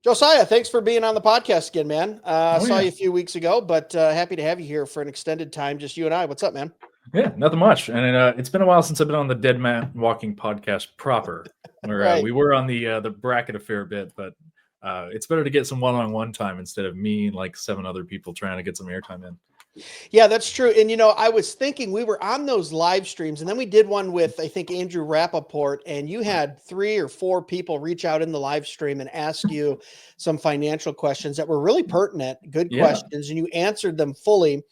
Josiah, thanks for being on the podcast again, man. Oh Saw yeah, you a few weeks ago, but happy to have you here for an extended time, just you and I. What's up, man? yeah, nothing much. And it's been a while since I've been on the Dead Man Walking podcast proper, where Right. we were on the bracket a fair bit, but it's better to get some one-on-one time instead of me and like seven other people trying to get some airtime in. Yeah, that's true. And I was thinking we were on those live streams, and then we did one with I think Andrew Rappaport, and you had 3 or 4 people reach out in the live stream and ask you some financial questions that were really pertinent, good Yeah, questions, and you answered them fully.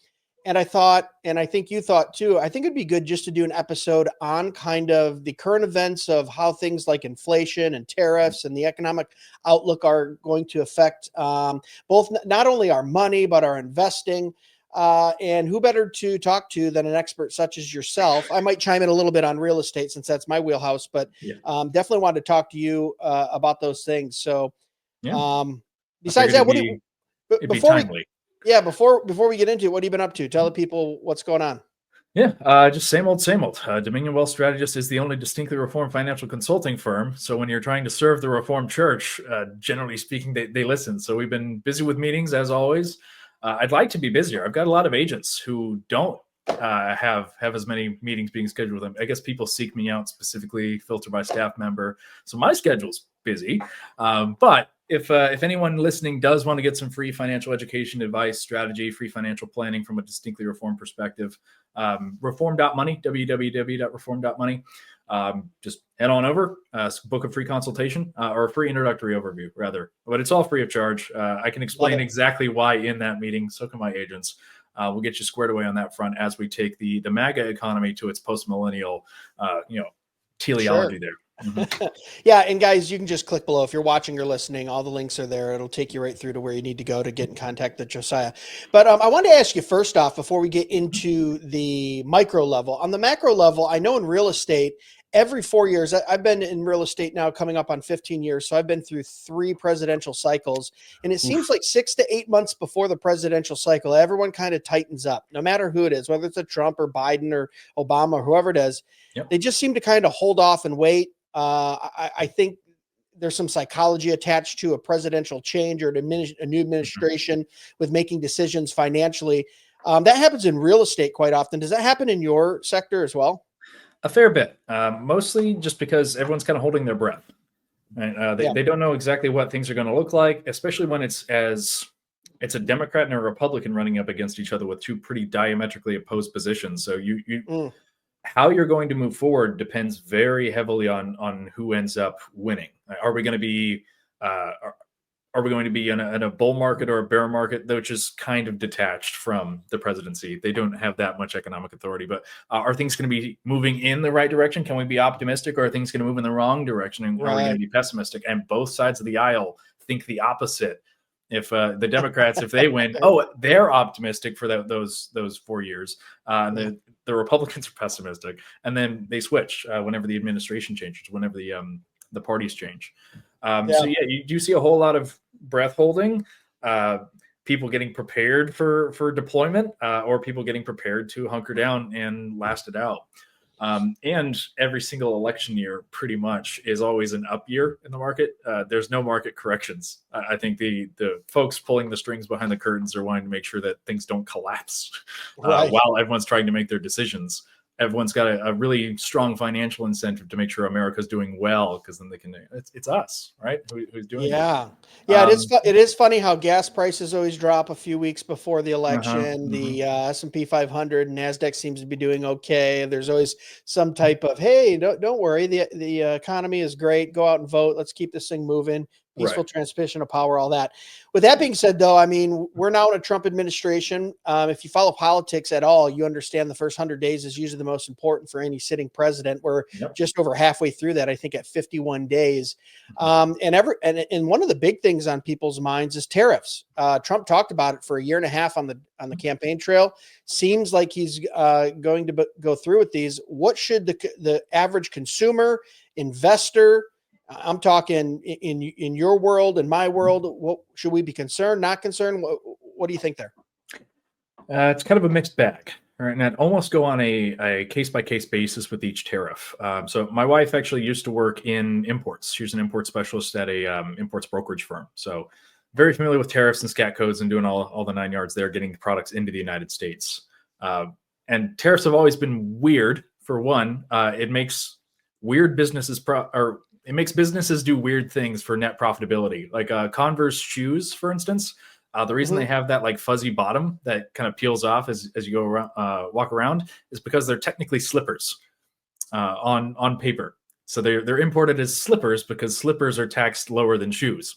And I thought, and I think you thought too, I think it'd be good just to do an episode on kind of the current events of how things like inflation and tariffs and the economic outlook are going to affect both not only our money, but our investing. And who better to talk to than an expert such as yourself? I might chime in a little bit on real estate since that's my wheelhouse, but yeah, definitely wanted to talk to you about those things. So, yeah. um, I besides figured that, it'd be before we timely. yeah, before we get into it, what have you been up to? Tell the people what's going on. Yeah, just same old, same old. Dominion Wealth Strategists is the only distinctly reformed financial consulting firm. So when you're trying to serve the Reformed Church, generally speaking, they listen. So we've been busy with meetings as always. I'd like to be busier. I've got a lot of agents who don't have as many meetings being scheduled with them. I guess people seek me out specifically, filter by staff member. So my schedule's busy. But if anyone listening does want to get some free financial education advice, strategy, free financial planning from a distinctly reformed perspective, reform.money, www.reform.money. Just head on over, book a free consultation or a free introductory overview, rather. But it's all free of charge. I can Love explain it. exactly why in that meeting. So can my agents. We'll get you squared away on that front as we take the MAGA economy to its post-millennial, Sure. teleology there. Mm-hmm. Yeah, and guys, you can just click below if you're watching or listening. All the links are there. It'll take you right through to where you need to go to get in contact with Josiah. But I wanted to ask you first off, before we get into the micro level, on the macro level, I know in real estate, every 4 years, I've been in real estate now coming up on 15 years. So I've been through 3 presidential cycles. And it seems Oof. like 6 to 8 months before the presidential cycle, everyone kind of tightens up, no matter who it is, whether it's a Trump or Biden or Obama or whoever it is. Yep. They just seem to kind of hold off and wait. I think there's some psychology attached to a presidential change or a new Mm-hmm. administration with making decisions financially. That happens in real estate quite often. Does that happen in your sector as well? A fair bit, mostly just because everyone's kind of holding their breath. Right? Yeah. They don't know exactly what things are going to look like, especially when it's a Democrat and a Republican running up against each other with two pretty diametrically opposed positions. So you Mm, how you're going to move forward depends very heavily on who ends up winning. Are we going to be uh, are we going to be in a bull market or a bear market, which is kind of detached from the presidency? They don't have that much economic authority. But are things going to be moving in the right direction? Can we be optimistic, or are things going to move in the wrong direction? And are we going right. to be pessimistic? And both sides of the aisle think the opposite. If the Democrats, if they win, oh, they're optimistic for those 4 years. Yeah. The Republicans are pessimistic, and then they switch whenever the administration changes, whenever the parties change. So Yeah. yeah, you do see a whole lot of breath holding, uh, people getting prepared for deployment, or people getting prepared to hunker down and last it out. And every single election year, pretty much, is always an up year in the market. There's no market corrections. I think the folks pulling the strings behind the curtains are wanting to make sure that things don't collapse Right. while everyone's trying to make their decisions. Everyone's got a really strong financial incentive to make sure America's doing well, because then they can. It's us, right? Who's doing it? Yeah. Yeah, it is Um, it is funny how gas prices always drop a few weeks before the uh-huh, election. mhm. The S&P 500 and Nasdaq seems to be doing okay. There's always some type of, hey, don't worry, the economy is great. Go out and vote. Let's keep this thing moving. Right. Peaceful transmission of power, all that. With that being said, though, I mean, we're now in a Trump administration. If you follow politics at all, you understand the first 100 days is usually the most important for any sitting president. We're Yep. just over halfway through that, I think, at 51 days. Mhm. And one of the big things on people's minds is tariffs. Trump talked about it for a year and a half on the campaign trail. Seems like he's going to go through with these. What should the average consumer, investor, I'm talking in your world and my world, what should we be concerned, not concerned? What do you think there? It's kind of a mixed bag. All right, and I'd almost go on a case-by-case basis with each tariff. So my wife actually used to work in imports. She was an import specialist at a imports brokerage firm. So very familiar with tariffs and scat codes and doing all the 9 yards there, getting products into the United States. And tariffs have always been weird. For one, it makes weird businesses it makes businesses do weird things for net profitability. Like Converse shoes, for instance. The reason they have that like fuzzy bottom that kind of peels off as you go around, walk around, is because they're technically slippers on paper. So they're imported as slippers because slippers are taxed lower than shoes.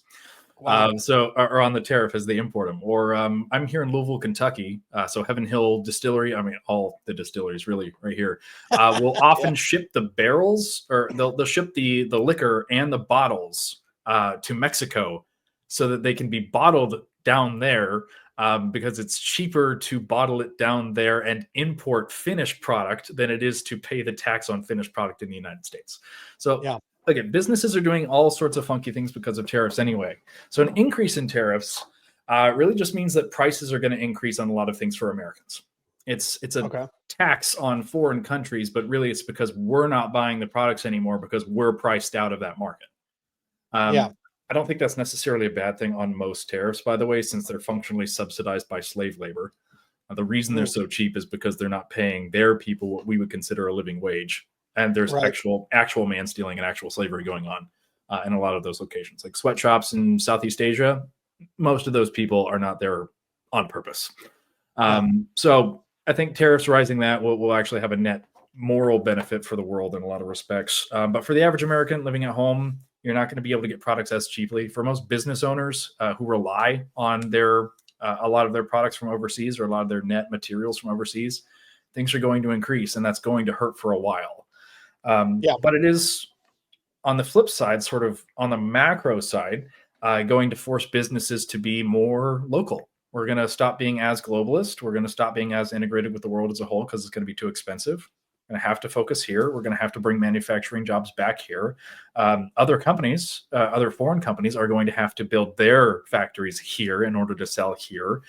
Wow. Or on the tariff as they import them. Or I'm here in Louisville, Kentucky. So Heaven Hill Distillery, I mean, all the distilleries really right here, will often ship the barrels, or they'll ship the liquor and the bottles to Mexico so that they can be bottled down there, because it's cheaper to bottle it down there and import finished product than it is to pay the tax on finished product in the United States. So Yeah. again, businesses are doing all sorts of funky things because of tariffs anyway. So an increase in tariffs really just means that prices are going to increase on a lot of things for Americans. It's a tax on foreign countries, but really it's because we're not buying the products anymore because we're priced out of that market. I don't think that's necessarily a bad thing on most tariffs, by the way, since they're functionally subsidized by slave labor. The reason they're so cheap is because they're not paying their people what we would consider a living wage. And there's actual man stealing and actual slavery going on in a lot of those locations. Like sweatshops in Southeast Asia, most of those people are not there on purpose. So I think tariffs rising that will actually have a net moral benefit for the world in a lot of respects. But for the average American living at home, you're not going to be able to get products as cheaply. For most business owners who rely on a lot of their products from overseas, or a lot of their net materials from overseas, things are going to increase, and that's going to hurt for a while. But it is, on the flip side, sort of on the macro side, going to force businesses to be more local. We're going to stop being as globalist. We're going to stop being as integrated with the world as a whole because it's going to be too expensive. We're going to have to focus here. We're going to have to bring manufacturing jobs back here. Other companies, other foreign companies, are going to have to build their factories here in order to sell here.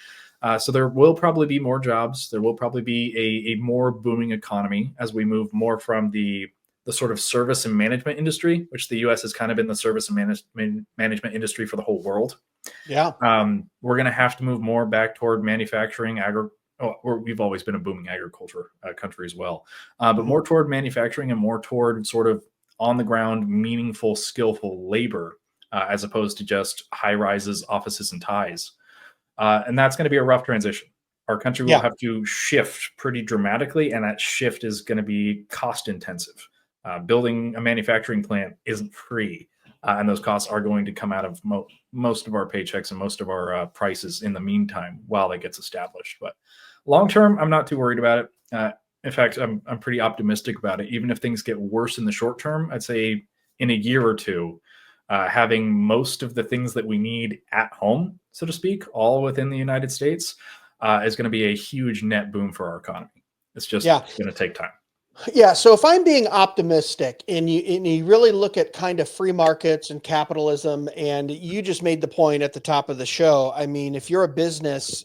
So there will probably be more jobs. There will probably be a more booming economy as we move more from the sort of service and management industry, which the U.S. has kind of been the service and management industry for the whole world. We're going to have to move more back toward manufacturing, we've always been a booming agriculture country as well, but more toward manufacturing and more toward sort of on the ground, meaningful, skillful labor, as opposed to just high rises, offices, and ties. And that's going to be a rough transition. Our country will have to shift pretty dramatically, and that shift is going to be cost intensive. Building a manufacturing plant isn't free, and those costs are going to come out of most of our paychecks and most of our prices in the meantime while that gets established. But long term, I'm not too worried about it. In fact, I'm pretty optimistic about it. Even if things get worse in the short term, I'd say in a year or two, having most of the things that we need at home, so to speak, all within the United States, is going to be a huge net boom for our economy. It's just going to take time. Yeah. So if I'm being optimistic and you really look at kind of free markets and capitalism, and you just made the point at the top of the show. I mean, if you're a business,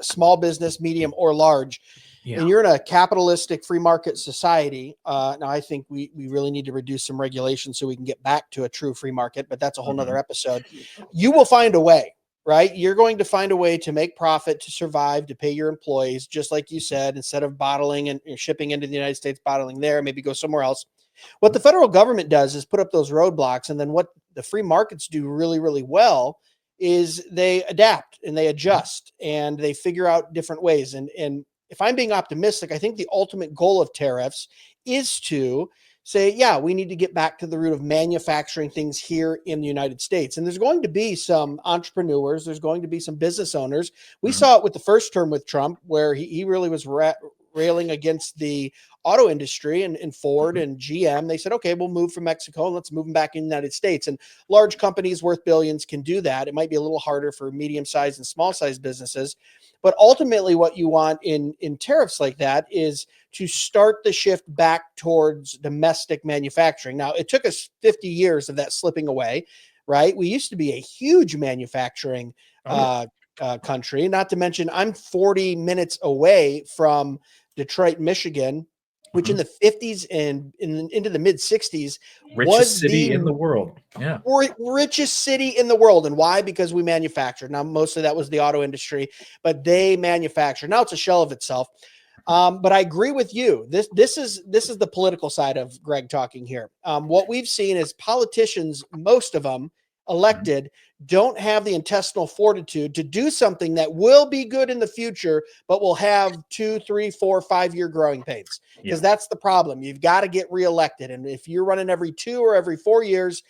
small business, medium or large, and you're in a capitalistic free market society, now I think we really need to reduce some regulations so we can get back to a true free market, but that's a whole nother episode. You will find a way. Right? You're going to find a way to make profit, to survive, to pay your employees, just like you said, instead of bottling and shipping into the United States, bottling there, maybe go somewhere else. What the federal government does is put up those roadblocks. And then what the free markets do really, really well is they adapt and they adjust and they figure out different ways. And if I'm being optimistic, I think the ultimate goal of tariffs is to say, yeah, we need to get back to the root of manufacturing things here in the United States. And there's going to be some entrepreneurs. There's going to be some business owners. We saw it with the first term with Trump, where he really was railing against the auto industry and Ford and GM. They said, okay, we'll move from Mexico and let's move them back in the United States. And large companies worth billions can do that. It might be a little harder for medium-sized and small-sized businesses. But ultimately what you want in tariffs like that is to start the shift back towards domestic manufacturing. Now, it took us 50 years of that slipping away, right? We used to be a huge manufacturing country, not to mention I'm 40 minutes away from Detroit, Michigan, which in the 50s and into the mid 60s Richest city in the world. Yeah. Richest city in the world. And why? Because we manufactured. Now, mostly that was the auto industry, but they manufacture. Now it's a shell of itself. But I agree with you. This is the political side of Greg talking here. What we've seen is politicians, most of them elected, don't have the intestinal fortitude to do something that will be good in the future, but will have 2, 3, 4, 5-year growing pains. Because that's the problem. You've got to get reelected. And if you're running every 2 or every 4 years,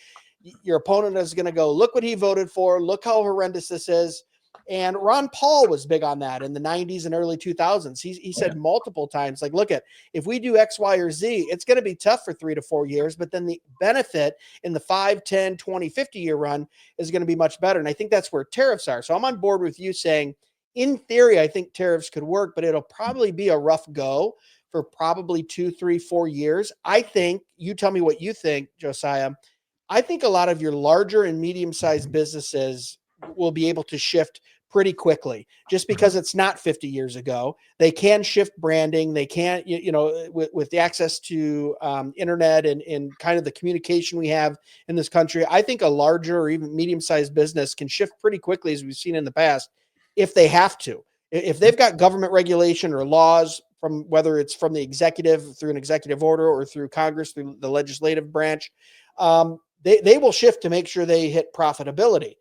your opponent is going to go, look what he voted for. Look how horrendous this is. And Ron Paul was big on that in the 90s and early 2000s. He said multiple times, like, look, if we do X, Y, or Z, it's going to be tough for 3 to 4 years, but then the benefit in the 5, 10, 20, 50-year run is going to be much better. And I think that's where tariffs are. So I'm on board with you saying, in theory, I think tariffs could work, but it'll probably be a rough go for probably 2, 3, 4 years. I think, you tell me what you think, Josiah. I think a lot of your larger and medium-sized businesses will be able to shift pretty quickly, just because it's not 50 years ago. They can shift branding. They can, with the access to internet and kind of the communication we have in this country, I think a larger or even medium-sized business can shift pretty quickly, as we've seen in the past, if they have to. If they've got government regulation or laws, from whether it's from the executive through an executive order or through Congress, through the legislative branch, they will shift to make sure they hit profitability.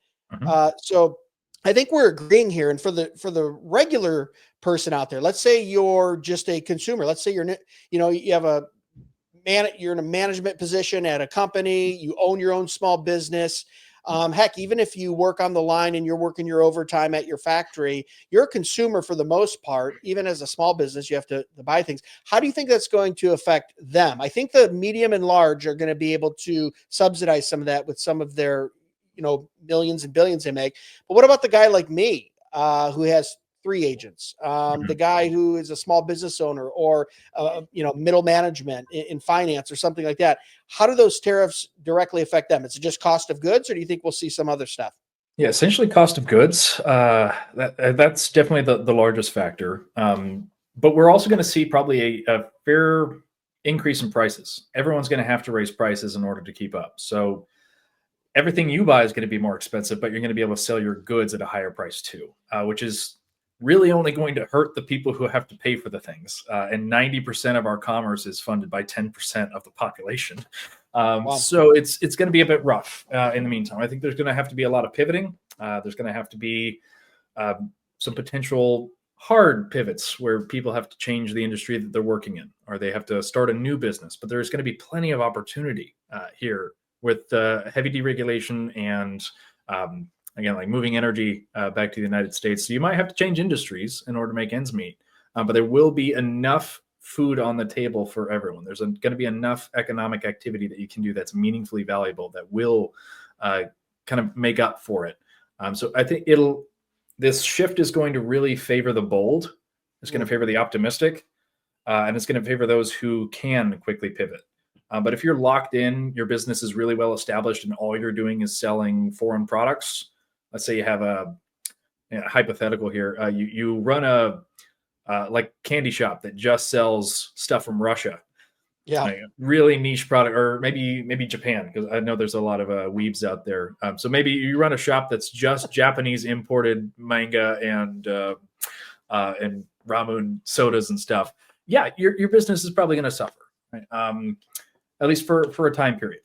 So I think we're agreeing here. And for the regular person out there, let's say you're just a consumer. Let's say you're in a management position at a company, you own your own small business. Heck, even if you work on the line and you're working your overtime at your factory, you're a consumer for the most part. Even as a small business, you have to buy things. How do you think that's going to affect them? I think the medium and large are going to be able to subsidize some of that with some of their millions and billions they make. But what about the guy like me, who has 3 agents, the guy who is a small business owner or, middle management in finance or something like that? How do those tariffs directly affect them? Is it just cost of goods, or do you think we'll see some other stuff? Yeah, essentially cost of goods. That's definitely the largest factor. But we're also going to see probably a fair increase in prices. Everyone's going to have to raise prices in order to keep up. So everything you buy is going to be more expensive, but you're going to be able to sell your goods at a higher price too, which is really only going to hurt the people who have to pay for the things. And 90% of our commerce is funded by 10% of the population. Wow. So it's going to be a bit rough in the meantime. I think there's going to have to be a lot of pivoting. There's going to have to be some potential hard pivots where people have to change the industry that they're working in, or they have to start a new business. But there's going to be plenty of opportunity here with heavy deregulation and, again, like moving energy back to the United States. So you might have to change industries in order to make ends meet, but there will be enough food on the table for everyone. There's going to be enough economic activity that you can do that's meaningfully valuable that will kind of make up for it. So I think this shift is going to really favor the bold. It's going to favor the optimistic, and it's going to favor those who can quickly pivot. But if you're locked in, your business is really well established, and all you're doing is selling foreign products. Let's say you have a hypothetical here. You run a like candy shop that just sells stuff from Russia. Yeah, like really niche product, or maybe Japan, because I know there's a lot of weebs out there. So maybe you run a shop that's just Japanese imported manga and ramen sodas and stuff. Yeah, your business is probably going to suffer, right? At least for a time period,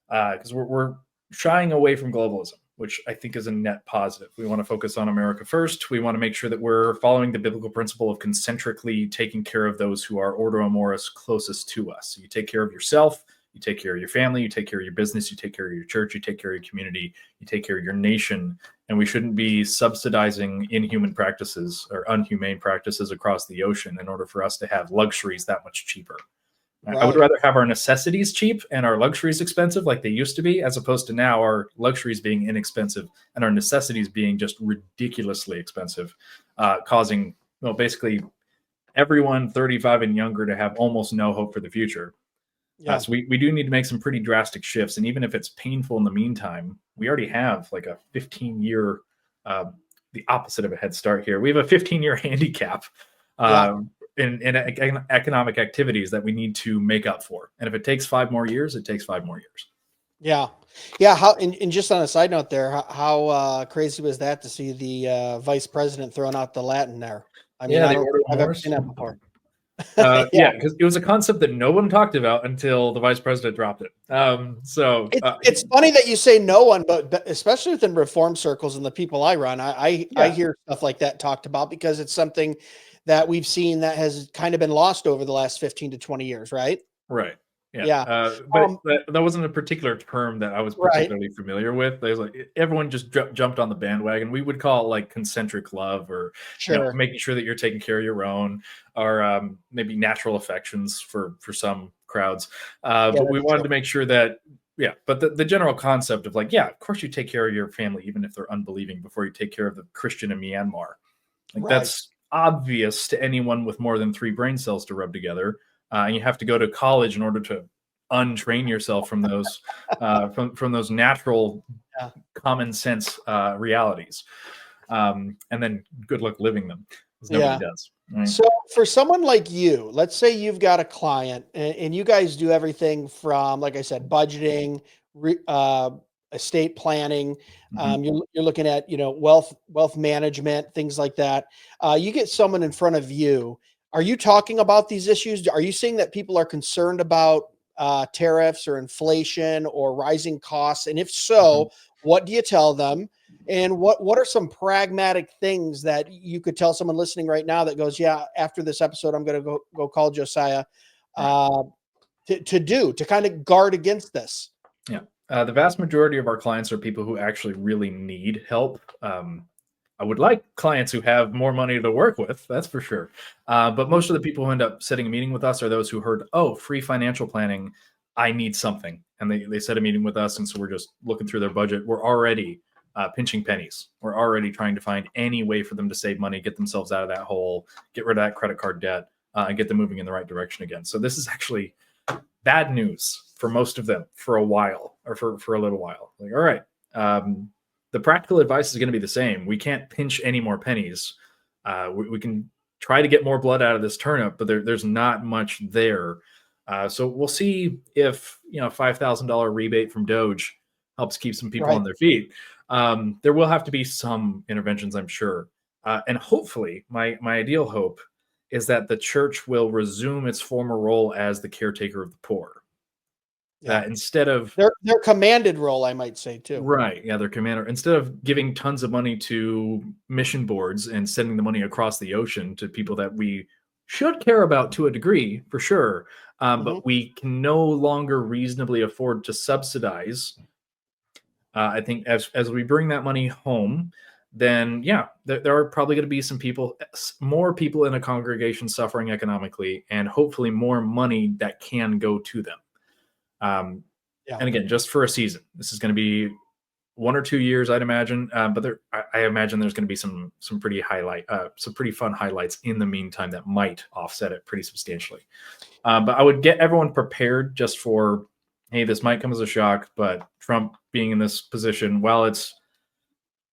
because we're shying away from globalism, which I think is a net positive. We want to focus on America first. We want to make sure that we're following the biblical principle of concentrically taking care of those who are ordo amoris closest to us. So you take care of yourself, you take care of your family, you take care of your business, you take care of your church, you take care of your community, you take care of your nation. And we shouldn't be subsidizing inhuman practices or unhumane practices across the ocean in order for us to have luxuries that much cheaper. Right. I would rather have our necessities cheap and our luxuries expensive like they used to be, as opposed to now our luxuries being inexpensive and our necessities being just ridiculously expensive, causing, basically everyone 35 and younger to have almost no hope for the future. Yeah. So we do need to make some pretty drastic shifts. And even if it's painful in the meantime, we already have like a 15-year, the opposite of a head start here. We have a 15-year handicap. in economic activities that we need to make up for. And if it takes 5 more years, it takes 5 more years. Yeah. Yeah. How, and just on a side note there, how crazy was that to see the vice president throwing out the Latin there? I mean, Yeah, I the don't order think of I've ever Morse. seen that before. Yeah, because it was a concept that no one talked about until the vice president dropped it. It's funny that you say no one, but especially within reform circles and the people I run, I hear stuff like that talked about because it's something that we've seen that has kind of been lost over the last 15 to 20 years, right? Right. Yeah. Yeah. But that wasn't a particular term that I was Right. particularly familiar with. There's like everyone just jumped on the bandwagon. We would call it like concentric love, or Sure. making sure that you're taking care of your own, or maybe natural affections for some crowds. But we wanted to make sure that but the general concept of like, of course you take care of your family even if they're unbelieving before you take care of the Christian in Myanmar. Like that's obvious to anyone with more than 3 brain cells to rub together. And you have to go to college in order to untrain yourself from those from those natural common sense realities, and then good luck living them, because nobody does. Right? So for someone like you, let's say you've got a client and you guys do everything from, like I said, budgeting, estate planning. You're looking at, wealth management, things like that. You get someone in front of you. Are you talking about these issues? Are you seeing that people are concerned about tariffs or inflation or rising costs? And if so, what do you tell them? And what are some pragmatic things that you could tell someone listening right now that goes, after this episode, I'm going to go call Josiah to do to kind of guard against this? Yeah. The vast majority of our clients are people who actually really need help. I would like clients who have more money to work with, that's for sure. But most of the people who end up setting a meeting with us are those who heard, free financial planning, I need something. And they set a meeting with us. And so we're just looking through their budget. We're already pinching pennies. We're already trying to find any way for them to save money, get themselves out of that hole, get rid of that credit card debt, and get them moving in the right direction again. So this is actually bad news for most of them for a while, or for a little while. Like, all right, the practical advice is going to be the same. We can't pinch any more pennies. We can try to get more blood out of this turnip, but there's not much there. So we'll see if $5,000 rebate from Doge helps keep some people on their feet. There will have to be some interventions, I'm sure. And hopefully, my ideal hope is that the church will resume its former role as the caretaker of the poor. Instead of their commanded role, I might say too. Right. Yeah, their commander. Instead of giving tons of money to mission boards and sending the money across the ocean to people that we should care about to a degree, for sure, but we can no longer reasonably afford to subsidize. I think as we bring that money home, then there are probably going to be more people in a congregation suffering economically, and hopefully more money that can go to them. And again, just for a season. This is going to be 1 or 2 years, I'd imagine. But I imagine there's going to be some pretty fun highlights in the meantime that might offset it pretty substantially. But I would get everyone prepared just for, hey, this might come as a shock, but Trump being in this position, while it's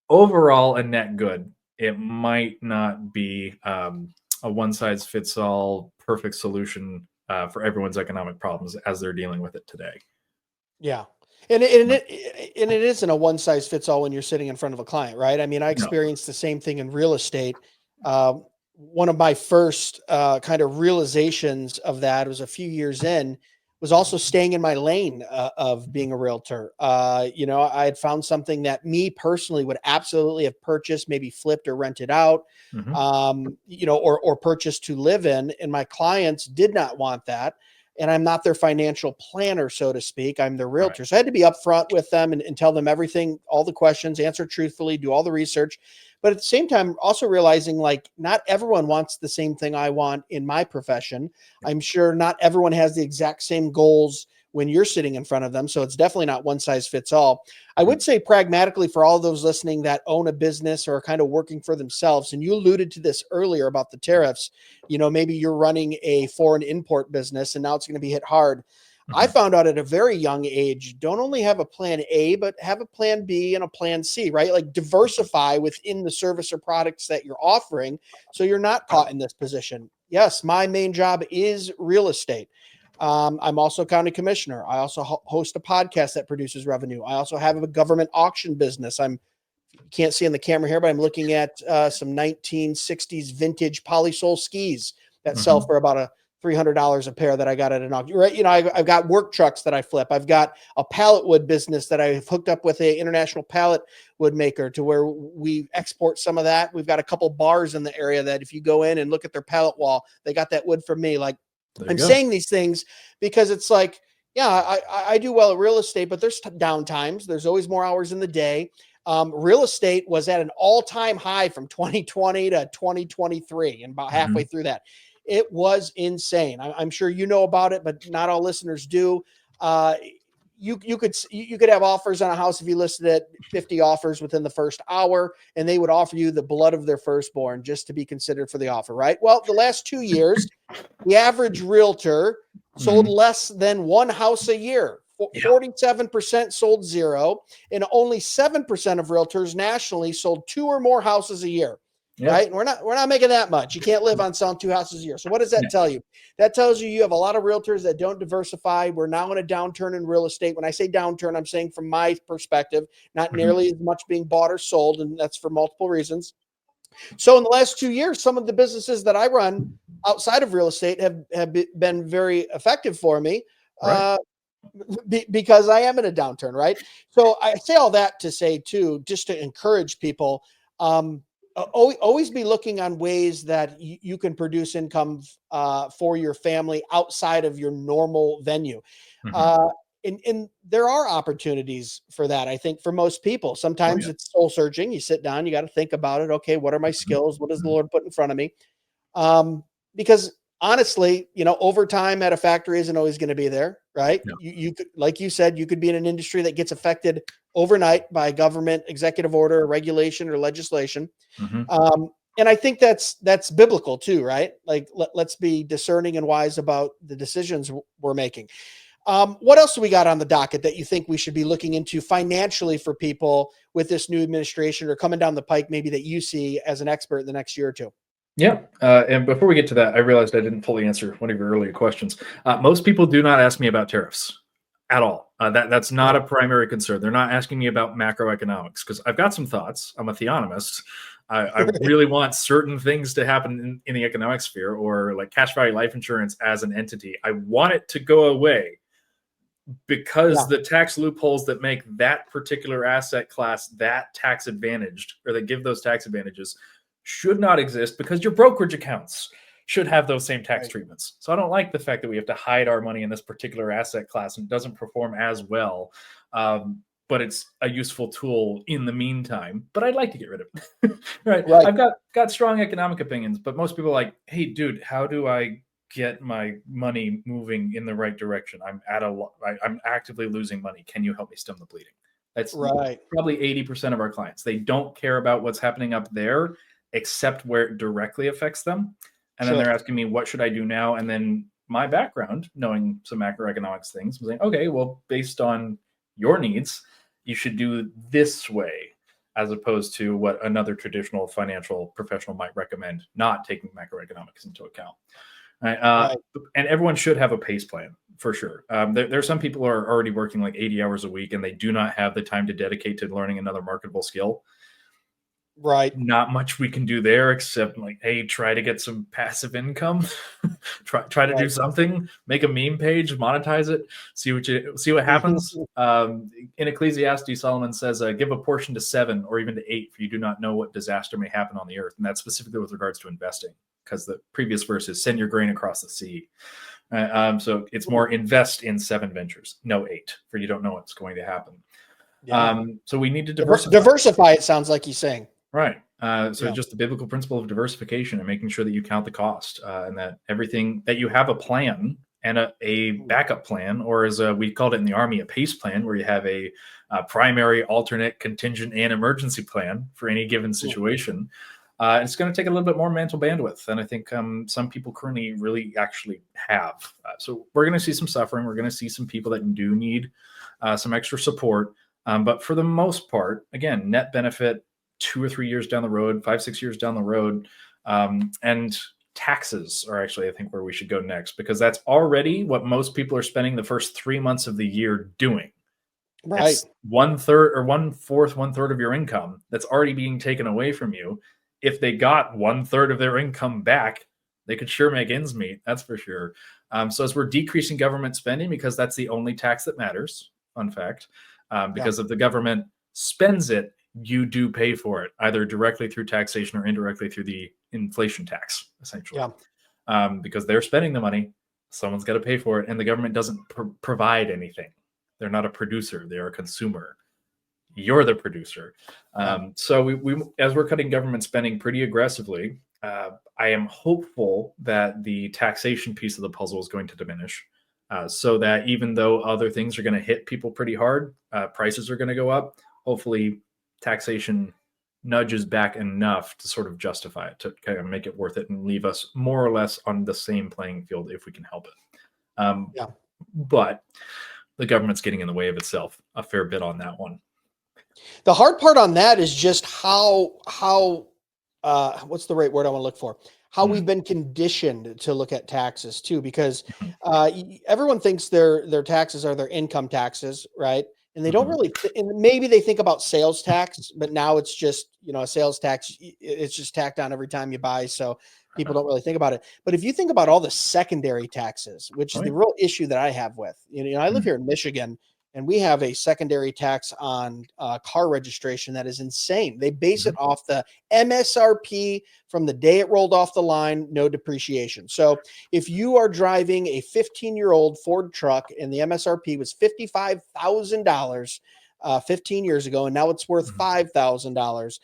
overall a net good, it might not be a one-size-fits-all perfect solution for everyone's economic problems as they're dealing with it today. Yeah. And it isn't a one size fits all when you're sitting in front of a client, right? I mean, I experienced the same thing in real estate. One of my first kind of realizations of that was a few years in, was also staying in my lane of being a realtor. I had found something that me personally would absolutely have purchased, maybe flipped or rented out, or purchased to live in. And my clients did not want that. And I'm not their financial planner, so to speak. I'm their realtor. So I had to be upfront with them and tell them everything, all the questions, answer truthfully, do all the research. But at the same time, also realizing like not everyone wants the same thing I want in my profession. I'm sure not everyone has the exact same goals when you're sitting in front of them. So it's definitely not one size fits all. I would say pragmatically for all those listening that own a business or are kind of working for themselves, and you alluded to this earlier about the tariffs, maybe you're running a foreign import business and now it's going to be hit hard. I found out at a very young age, don't only have a plan A, but have a plan B and a plan C, right? Like diversify within the service or products that you're offering so you're not caught in this position. Yes, my main job is real estate. I'm also county commissioner. I also host a podcast that produces revenue. I also have a government auction business. You can't see on the camera here, but I'm looking at some 1960s vintage polysole skis that sell for about $300 a pair that I got at an auction. Right? You know, I've got work trucks that I flip. I've got a pallet wood business that I've hooked up with a international pallet wood maker to where we export some of that. We've got a couple bars in the area that if you go in and look at their pallet wall, they got that wood from me. Like, I'm saying these things because it's like, yeah, I do well at real estate, but there's down times. There's always more hours in the day. Real estate was at an all-time high from 2020 to 2023 and about halfway through that. It was insane. I'm sure you know about it, but not all listeners do. You could have offers on a house if you listed at 50 offers within the first hour, and they would offer you the blood of their firstborn just to be considered for the offer, right? Well, the last 2 years, the average realtor sold less than one house a year. 47% sold zero, and only 7% of realtors nationally sold 2 or more houses a year. Right? And we're not making that much. You can't live on selling 2 houses a year. So what does that tell you? That tells you have a lot of realtors that don't diversify. We're now in a downturn in real estate. When I say downturn, I'm saying from my perspective, not nearly as much being bought or sold, and that's for multiple reasons. So in the last 2 years, some of the businesses that I run outside of real estate have been very effective for me. Right. Because I am in a downturn, right? So I say all that to say too, just to encourage people, always be looking on ways that you can produce income for your family outside of your normal venue. And there are opportunities for that, I think, for most people. Sometimes it's soul searching. You sit down, you got to think about it. Okay, what are my skills? What does the Lord put in front of me? Because honestly, you know, overtime at a factory isn't always going to be there, right? No. You could, like you said, you could be in an industry that gets affected overnight by government executive order, or regulation, or legislation. And I think that's biblical too, right? Like let's be discerning and wise about the decisions we're making. What else do we got on the docket that you think we should be looking into financially for people with this new administration or coming down the pike, maybe that you see as an expert in the next year or two? Yeah. And before we get to that, I realized I didn't fully answer one of your earlier questions. Most people do not ask me about tariffs at all. That's not a primary concern. They're not asking me about macroeconomics because I've got some thoughts. I'm a theonomist. I really want certain things to happen in the economic sphere, or like cash value life insurance as an entity. I want it to go away because the tax loopholes that make that particular asset class that tax advantaged, or that give those tax advantages, should not exist, because your brokerage accounts should have those same tax treatments. So I don't like the fact that we have to hide our money in this particular asset class and it doesn't perform as well. But it's a useful tool in the meantime, but I'd like to get rid of it. right. I've got strong economic opinions, but most people are like, hey dude, how do I get my money moving in the right direction? I'm actively losing money. Can you help me stem the bleeding? That's probably 80% of our clients. They don't care about what's happening up there, except where it directly affects them. And then they're asking me, what should I do now? And then my background, knowing some macroeconomics things, was like, okay, well, based on your needs, you should do this way, as opposed to what another traditional financial professional might recommend, not taking macroeconomics into account. Right. And everyone should have a PACE plan for sure. There are some people who are already working like 80 hours a week and they do not have the time to dedicate to learning another marketable skill. Right. Not much we can do there except like, hey, try to get some passive income. try to do something, make a meme page, monetize it, see what happens. In Ecclesiastes, Solomon says, give a portion to 7 or even to 8, for you do not know what disaster may happen on the earth. And that's specifically with regards to investing, because the previous verse is send your grain across the sea. So it's more invest in 7 ventures, no 8, for you don't know what's going to happen. So we need to diversify. It sounds like he's saying. Right. Just the biblical principle of diversification and making sure that you count the cost, and that everything that you have a plan and a backup plan, or as we called it in the Army, a PACE plan, where you have a primary, alternate, contingent, and emergency plan for any given situation. It's going to take a little bit more mental bandwidth than I think some people currently really actually have. So we're going to see some suffering. We're going to see some people that do need some extra support. But for the most part, again, net benefit 2 or 3 years down the road, 5, 6 years down the road. And taxes are actually, I think, where we should go next, because that's already what most people are spending the first 3 months of the year doing. Right. It's 1/3 or 1/4, 1/3 of your income that's already being taken away from you. If they got 1/3 of their income back, they could sure make ends meet. That's for sure. So as we're decreasing government spending, because that's the only tax that matters, fun fact, because if the government spends it, you do pay for it, either directly through taxation or indirectly through the inflation tax, essentially. Because they're spending the money, someone's got to pay for it, and the government doesn't provide anything. They're not a producer; they are a consumer. You're the producer. So we, as we're cutting government spending pretty aggressively, I am hopeful that the taxation piece of the puzzle is going to diminish, so that even though other things are going to hit people pretty hard, prices are going to go up. Hopefully, taxation nudges back enough to sort of justify it, to kind of make it worth it and leave us more or less on the same playing field if we can help it. But the government's getting in the way of itself a fair bit on that one. The hard part on that is just how what's the right word I want to look for? How we've been conditioned to look at taxes too, because everyone thinks their taxes are their income taxes, right? And they don't really, and maybe they think about sales tax, but now it's just, a sales tax, it's just tacked on every time you buy. So people don't really think about it. But if you think about all the secondary taxes, which is the real issue that I have with, I live here in Michigan, and we have a secondary tax on car registration that is insane. They base it off the MSRP from the day it rolled off the line, no depreciation. So if you are driving a 15-year-old Ford truck and the MSRP was $55,000 15 years ago, and now it's worth $5,000,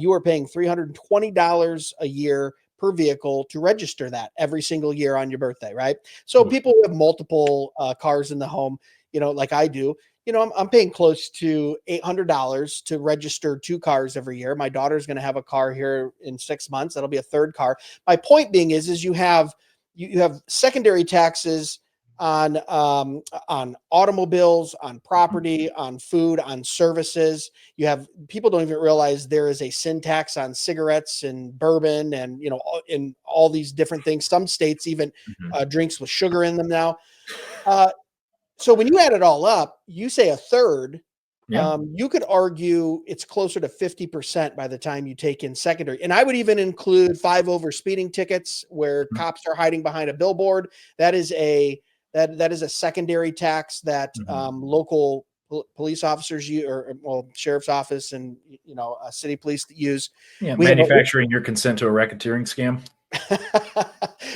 you are paying $320 a year per vehicle to register that every single year on your birthday, right? So people who have multiple cars in the home, like I do, I'm paying close to $800 to register 2 cars every year. My daughter's going to have a car here in 6 months. That'll be a 3rd car. My point being is you have secondary taxes on automobiles, on property, on food, on services. You have people don't even realize there is a sin tax on cigarettes and bourbon and, in all these different things. Some states even drinks with sugar in them now. So when you add it all up, you say a third, you could argue it's closer to 50% by the time you take in secondary. And I would even include 5 over speeding tickets where cops are hiding behind a billboard. That is a secondary tax that local police officers use, or sheriff's office and city police use. Manufacturing your consent to a racketeering scam.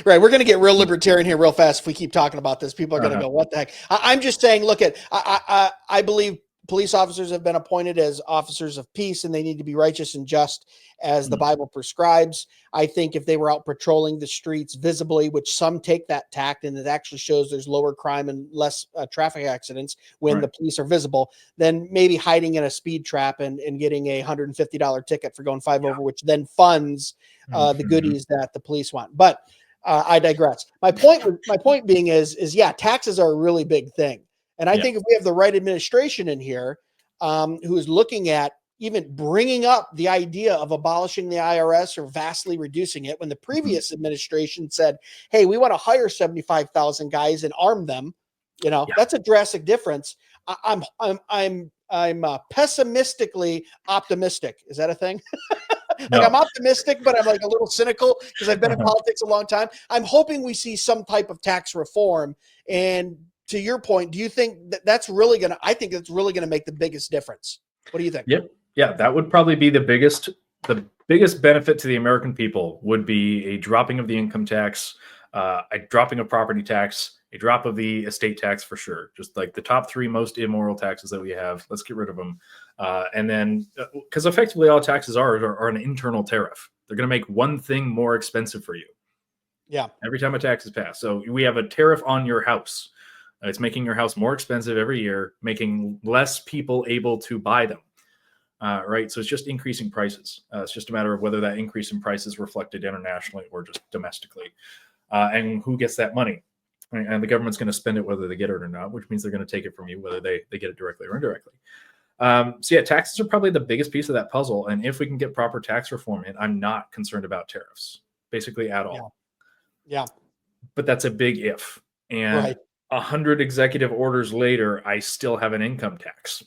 Right. We're going to get real libertarian here real fast. If we keep talking about this, people are going to go, what the heck? I'm just saying, look I believe police officers have been appointed as officers of peace, and they need to be righteous and just as the Bible prescribes. I think if they were out patrolling the streets visibly, which some take that tact, and it actually shows there's lower crime and less traffic accidents when the police are visible, then maybe hiding in a speed trap and getting a $150 ticket for going 5 over, which then funds the goodies that the police want. But I digress. My point being is taxes are a really big thing. And I think if we have the right administration in here, who is looking at even bringing up the idea of abolishing the IRS or vastly reducing it, when the previous administration said, hey, we want to hire 75,000 guys and arm them, that's a drastic difference. I'm pessimistically optimistic. Is that a thing? I'm optimistic, but I'm like a little cynical because I've been in politics a long time. I'm hoping we see some type of tax reform. And to your point, do you think that's really going to, I think it's really going to make the biggest difference. What do you think? Yeah. That would probably be the biggest benefit to the American people would be a dropping of the income tax, a dropping of property tax, a drop of the estate tax for sure. Just like the top 3 most immoral taxes that we have. Let's get rid of them. And then, because effectively all taxes are an internal tariff. They're going to make one thing more expensive for you. Yeah. Every time a tax is passed. So we have a tariff on your house. It's making your house more expensive every year, making less people able to buy them. right? So it's just increasing prices. It's just a matter of whether that increase in price is reflected internationally or just domestically. And who gets that money? And the government's going to spend it whether they get it or not, which means they're going to take it from you whether they get it directly or indirectly. So yeah, taxes are probably the biggest piece of that puzzle. And if we can get proper tax reform in, I'm not concerned about tariffs, basically at all. Yeah. But that's a big if. And 100 executive orders later, I still have an income tax.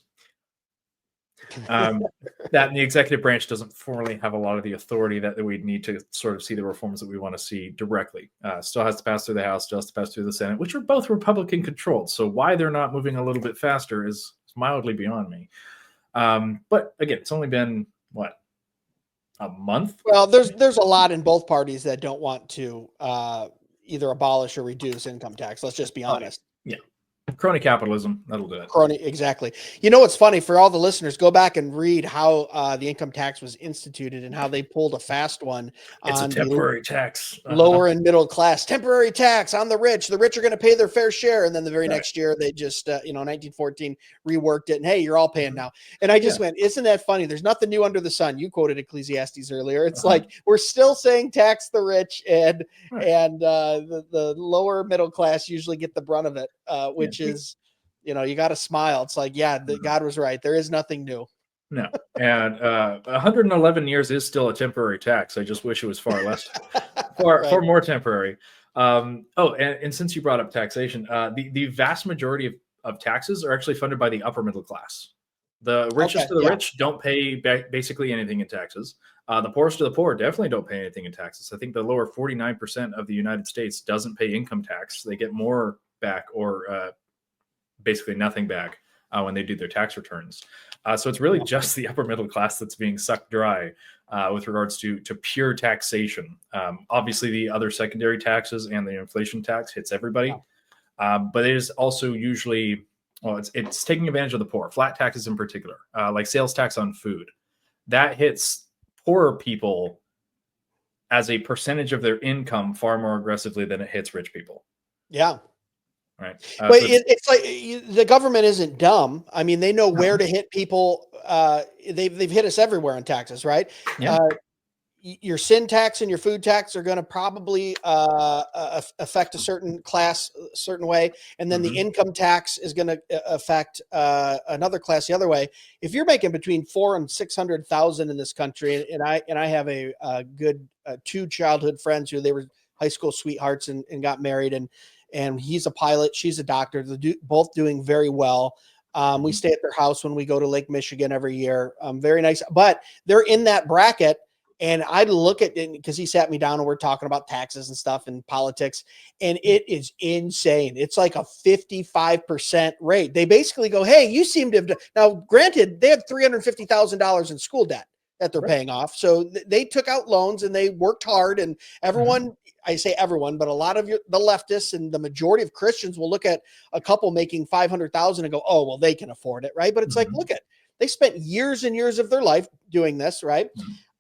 That the executive branch doesn't formally have a lot of the authority that we'd need to sort of see the reforms that we want to see directly. Still has to pass through the House, still has to pass through the Senate, which are both Republican controlled. So why they're not moving a little bit faster is mildly beyond me. But again, it's only been a month? Well, there's a lot in both parties that don't want to either abolish or reduce income tax. Let's just be honest. Yeah. Crony capitalism, that'll do it. Crony, exactly. You know what's funny for all the listeners? Go back and read how the income tax was instituted and how they pulled a fast one. It's a temporary tax. Lower and middle class temporary tax on the rich. The rich are going to pay their fair share, and then the very next year they just 1914 reworked it, and hey, you're all paying now. And I just went, isn't that funny? There's nothing new under the sun. You quoted Ecclesiastes earlier. It's like we're still saying tax the rich, and the lower middle class usually get the brunt of it, which is, you got to smile. It's like, God was right. There is nothing new. No. And 111 years is still a temporary tax. I just wish it was far less, far more temporary. And since you brought up taxation, the vast majority of taxes are actually funded by the upper middle class. The richest of the rich don't pay basically anything in taxes. The poorest of the poor definitely don't pay anything in taxes. I think the lower 49% of the United States doesn't pay income tax. They get more back or basically nothing back when they do their tax returns. So it's really just the upper middle class that's being sucked dry with regards to pure taxation. Obviously, the other secondary taxes and the inflation tax hits everybody, but it is also usually, it's taking advantage of the poor. Flat taxes in particular, like sales tax on food, that hits poorer people as a percentage of their income far more aggressively than it hits rich people. Yeah. Right. But it's like the government isn't dumb. I mean, they know where to hit people. They've hit us everywhere on taxes, right? Yeah. Your sin tax and your food tax are going to probably affect a certain class a certain way, and then the income tax is going to affect another class the other way. If you're making between $400,000 and $600,000 in this country, and I have a good two childhood friends who they were high school sweethearts and got married, and he's a pilot, she's a doctor. They're both doing very well. We stay at their house when we go to Lake Michigan every year. Very nice, but they're in that bracket. And I look at it because he sat me down and we're talking about taxes and stuff and politics, and it is insane. It's like a 55% rate. They basically go, hey, you seem to have done. Now, granted, they have $350,000 in school debt that they're paying off. So they took out loans and they worked hard, and everyone, I say everyone, but a lot of the leftists and the majority of Christians will look at a couple making $500,000 and go, oh, well, they can afford it. Right. But it's like, look at, they spent years and years of their life doing this. Right.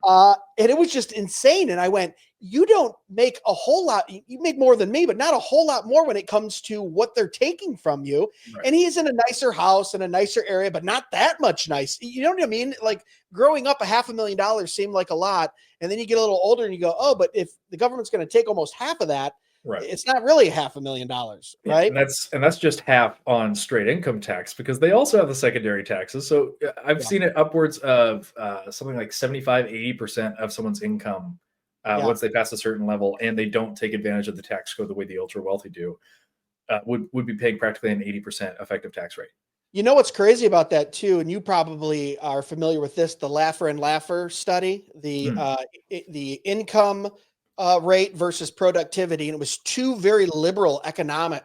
And it was just insane. And I went, you don't make a whole lot. You make more than me, but not a whole lot more when it comes to what they're taking from you. Right. And he's in a nicer house in a nicer area, but not that much nice. You know what I mean? Like growing up, $500,000 seemed like a lot. And then you get a little older and you go, oh, but if the government's going to take almost half of that, it's not really $500,000, right? And that's just half on straight income tax, because they also have the secondary taxes. So I've seen it upwards of something like 75-80% of someone's income once they pass a certain level, and they don't take advantage of the tax code the way the ultra wealthy do, would be paying practically an 80% effective tax rate. You know what's crazy about that too, and you probably are familiar with this, the Laffer and Laffer study, the income rate versus productivity. And it was two very liberal economic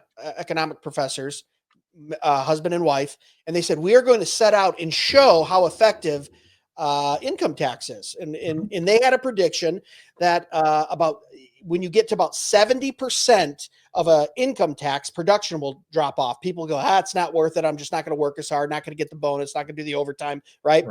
professors, husband and wife. And they said, we are going to set out and show how effective income tax is. And they had a prediction that about when you get to about 70% of a income tax, production will drop off. People go, it's not worth it. I'm just not going to work as hard, not going to get the bonus, not going to do the overtime. Right.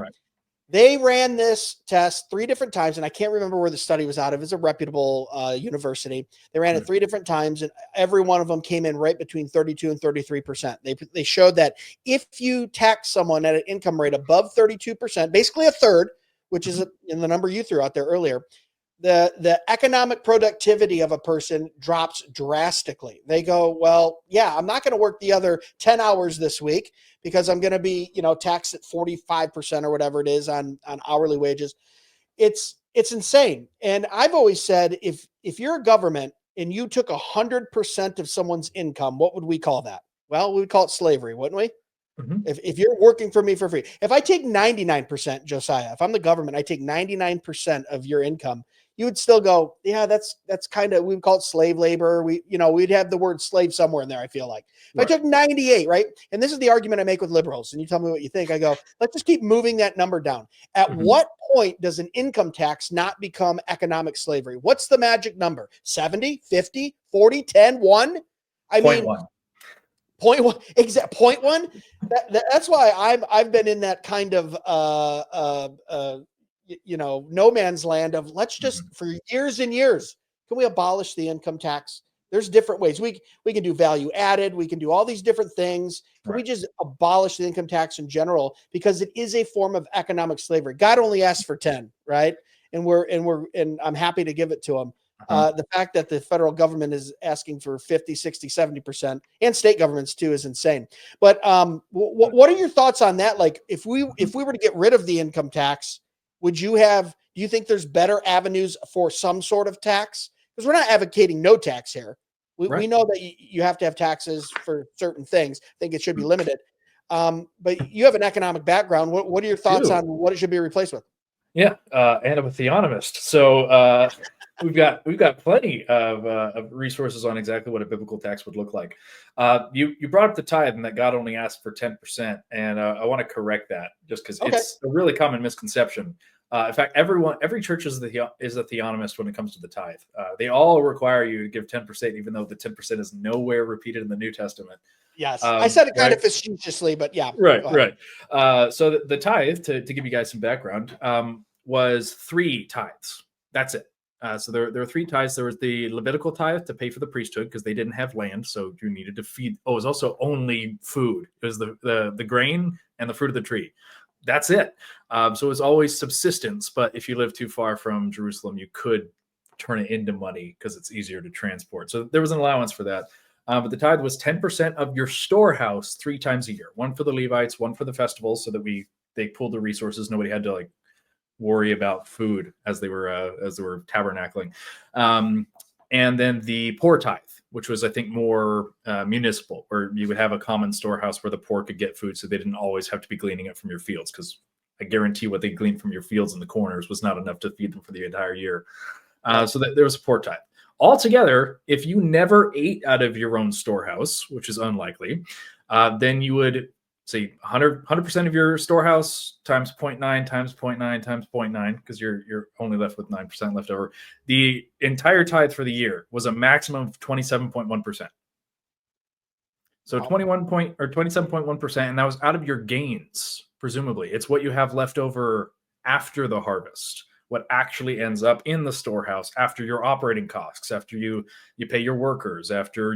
They ran this test 3 different times, and I can't remember where the study was out of. It's a reputable university. They ran it 3 different times, and every one of them came in right between 32 and 33%. They showed that if you tax someone at an income rate above 32%, basically a third, which is in the number you threw out there earlier, the economic productivity of a person drops drastically. They go, well, yeah, I'm not going to work the other 10 hours this week because I'm going to be, taxed at 45% or whatever it is on hourly wages. It's insane. And I've always said, if you're a government and you took 100% of someone's income, what would we call that? Well, we would call it slavery, wouldn't we? If you're working for me for free, if I take 99%, Josiah, if I'm the government, I take 99% of your income, you would still go, yeah, that's kind of, we would call it slave labor. We'd have the word slave somewhere in there. I feel like if I took 98, right. And this is the argument I make with liberals, and you tell me what you think. I go, let's just keep moving that number down. At what point does an income tax not become economic slavery? What's the magic number? 70, 50, 40, 10, 1? I mean, 0.1. 0.1, exact 0.1. That's why I've been in that kind of no man's land of let's just for years and years, can we abolish the income tax? There's different ways we can do value added, we can do all these different things. Can we just abolish the income tax in general, because it is a form of economic slavery? God only asked for 10, right? And I'm happy to give it to him. The fact that the federal government is asking for 50, 60, 70%, and state governments too, is insane. But what are your thoughts on that? Like if we were to get rid of the income tax, do you think there's better avenues for some sort of tax? Because we're not advocating no tax here. We know that you have to have taxes for certain things. I think it should be limited. But you have an economic background. What are your thoughts on what it should be replaced with? Yeah, and I'm a theonomist, so we've got plenty of resources on exactly what a biblical tax would look like. You brought up the tithe and that God only asked for 10%, and I want to correct that just because it's a really common misconception. In fact, every church is a theonomist when it comes to the tithe. They all require you to give 10%, even though the 10% is nowhere repeated in the New Testament. Yes, I said it kind of facetiously, but yeah. Right. So the tithe, to give you guys some background, was 3 tithes. That's it. So there are 3 tithes. There was the Levitical tithe to pay for the priesthood because they didn't have land, so you needed to feed. Oh, it was also only food. It was the grain and the fruit of the tree. That's it. So it was always subsistence. But if you live too far from Jerusalem, you could turn it into money because it's easier to transport. So there was an allowance for that. But the tithe was 10% of your storehouse 3 times a year. One for the Levites, one for the festivals, so that they pooled the resources. Nobody had to worry about food as they were tabernacling. And then the poor tithe, which was, I think, more municipal, where you would have a common storehouse where the poor could get food, so they didn't always have to be gleaning it from your fields, because I guarantee what they gleaned from your fields in the corners was not enough to feed them for the entire year. So that there was a poor tithe. Altogether, if you never ate out of your own storehouse, which is unlikely, then you would say 100% of your storehouse times 0.9 times 0.9 times 0.9, because you're only left with 9% left over. The entire tithe for the year was a maximum of 27.1%. So 27.1%, and that was out of your gains, presumably. It's what you have left over after the harvest, what actually ends up in the storehouse after your operating costs, after you pay your workers, after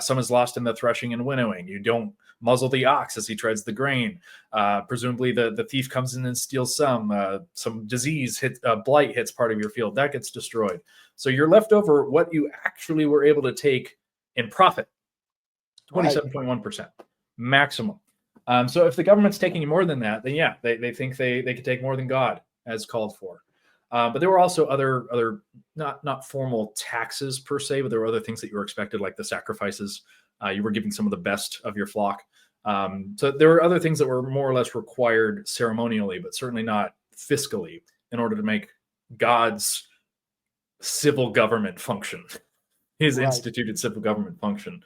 someone's lost in the threshing and winnowing. You don't muzzle the ox as he treads the grain. Presumably the thief comes in and steals some disease blight hits part of your field, that gets destroyed. So you're left over what you actually were able to take in profit, 27.1% maximum. So if the government's taking more than that, then yeah, they think they could take more than God as called for. But there were also other not formal taxes per se, but there were other things that you were expected, like the sacrifices. You were giving some of the best of your flock. So there were other things that were more or less required ceremonially, but certainly not fiscally, in order to make God's civil government function, his instituted civil government function.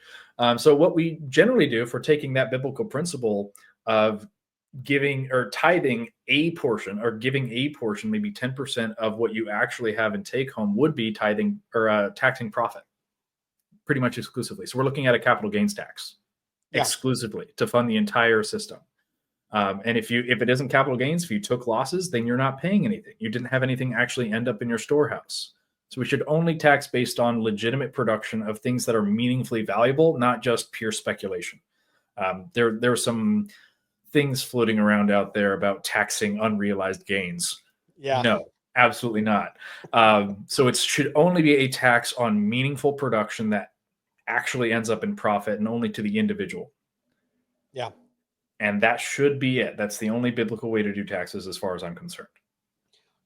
So what we generally do, if we're taking that biblical principle of giving or tithing a portion, or giving a portion, maybe 10% of what you actually have in take home, would be tithing or taxing profit pretty much exclusively. So we're looking at a capital gains tax exclusively to fund the entire system. And if it isn't capital gains, if you took losses, then you're not paying anything. You didn't have anything actually end up in your storehouse. So we should only tax based on legitimate production of things that are meaningfully valuable, not just pure speculation. There are some things floating around out there about taxing unrealized gains. Yeah. No, absolutely not. So it should only be a tax on meaningful production that actually ends up in profit, and only to the individual. Yeah. And that should be it. That's the only biblical way to do taxes as far as I'm concerned.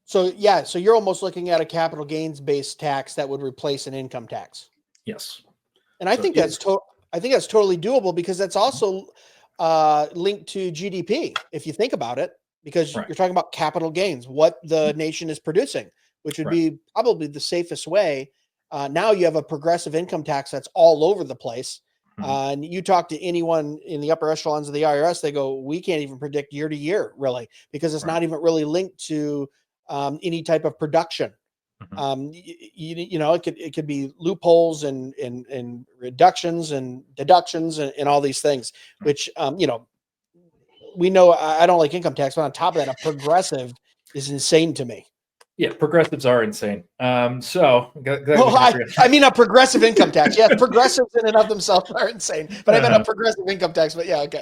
So yeah, so you're almost looking at a capital gains based tax that would replace an income tax. Yes. And I think that's totally doable, because that's also linked to GDP, if you think about it, because Right. you're talking about capital gains, what the nation is producing, which would be probably the safest way. Now you have a progressive income tax that's all over the place. And you talk to anyone in the upper echelons of the IRS, they go, we can't even predict year to year, really, because it's not even really linked to any type of production. It could be loopholes and reductions and deductions and all these things, which, we know I don't like income tax, but on top of that, a progressive is insane to me. Yeah, progressives are insane. I mean, a progressive income tax. Yeah, progressives in and of themselves are insane, but I meant a progressive income tax. But yeah, okay.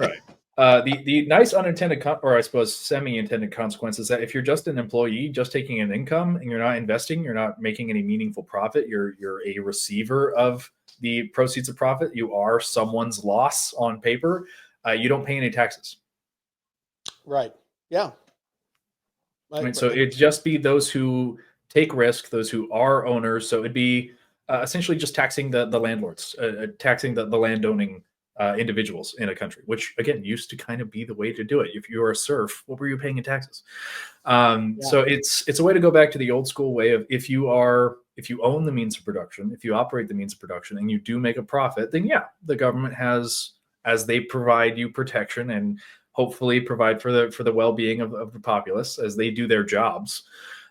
Right. The nice unintended, or I suppose semi-intended consequence is that if you're just an employee, just taking an income, and you're not investing, you're not making any meaningful profit, you're a receiver of the proceeds of profit, you are someone's loss on paper, you don't pay any taxes. Right. Yeah. So it'd just be those who take risk, those who are owners. So it'd be essentially just taxing the landlords, taxing the landowning individuals in a country, which again used to kind of be the way to do it. If you were a serf, what were you paying in taxes? So it's a way to go back to the old school way of if you own the means of production, if you operate the means of production, and you do make a profit, then yeah, the government has, as they provide you protection and hopefully provide for the well-being of the populace as they do their jobs,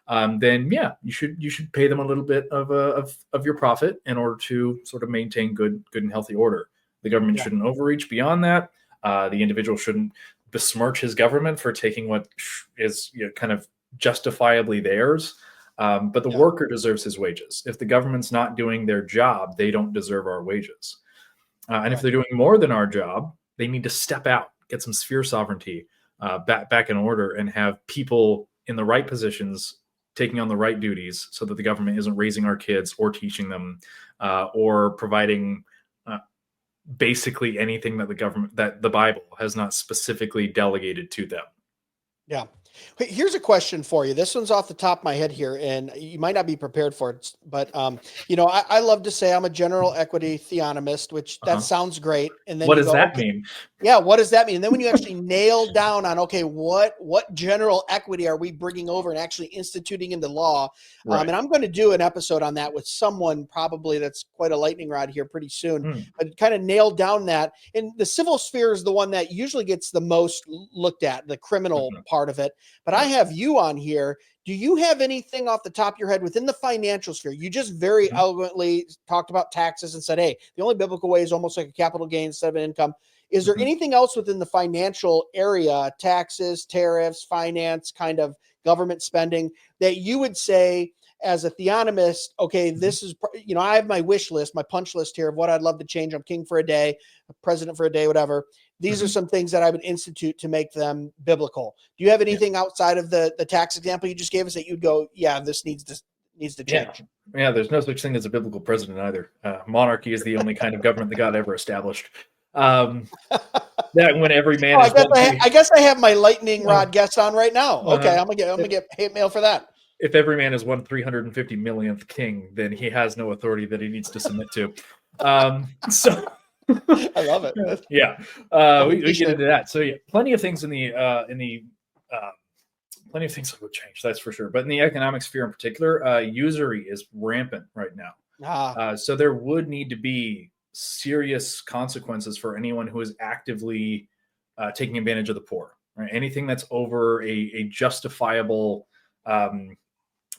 then yeah, you should pay them a little bit of your profit in order to sort of maintain good and healthy order. The government shouldn't overreach beyond that. The individual shouldn't besmirch his government for taking what is kind of justifiably theirs. But the worker deserves his wages. If the government's not doing their job, they don't deserve our wages. And if they're doing more than our job, they need to step out, get some sphere sovereignty back in order, and have people in the right positions taking on the right duties, so that the government isn't raising our kids or teaching them or providing basically anything that the Bible has not specifically delegated to them. Yeah. Here's a question for you. This one's off the top of my head here, and you might not be prepared for it, but I love to say I'm a general equity theonomist, which that sounds great. And then what does that mean? Yeah, what does that mean? And then when you actually nail down on, okay, what general equity are we bringing over and actually instituting into law? And I'm going to do an episode on that with someone probably that's quite a lightning rod here pretty soon, but kind of nail down that. And the civil sphere is the one that usually gets the most looked at, the criminal part of it. But I have you on here. Do you have anything off the top of your head within the financial sphere? You just very eloquently talked about taxes and said, hey, the only biblical way is almost like a capital gain instead of an income. Is there anything else within the financial area, taxes, tariffs, finance, kind of government spending, that you would say as a theonomist, okay, this is, I have my wish list, my punch list here of what I'd love to change. I'm king for a day, president for a day, whatever. These are some things that I would institute to make them biblical. Do you have anything outside of the tax example you just gave us that you'd go, yeah, this needs to change? Yeah, there's no such thing as a biblical president either. Monarchy is the only kind of government that God ever established. That when every man is I guess I have my lightning rod guest on right now. Okay, I'm gonna get hate mail for that. If every man is 1/350 millionth king, then he has no authority that he needs to submit to. So I love it. Yeah, we get into that. So yeah, plenty of things plenty of things that would change, that's for sure. But in the economic sphere in particular, usury is rampant right now. So there would need to be serious consequences for anyone who is actively taking advantage of the poor. Right? Anything that's over a justifiable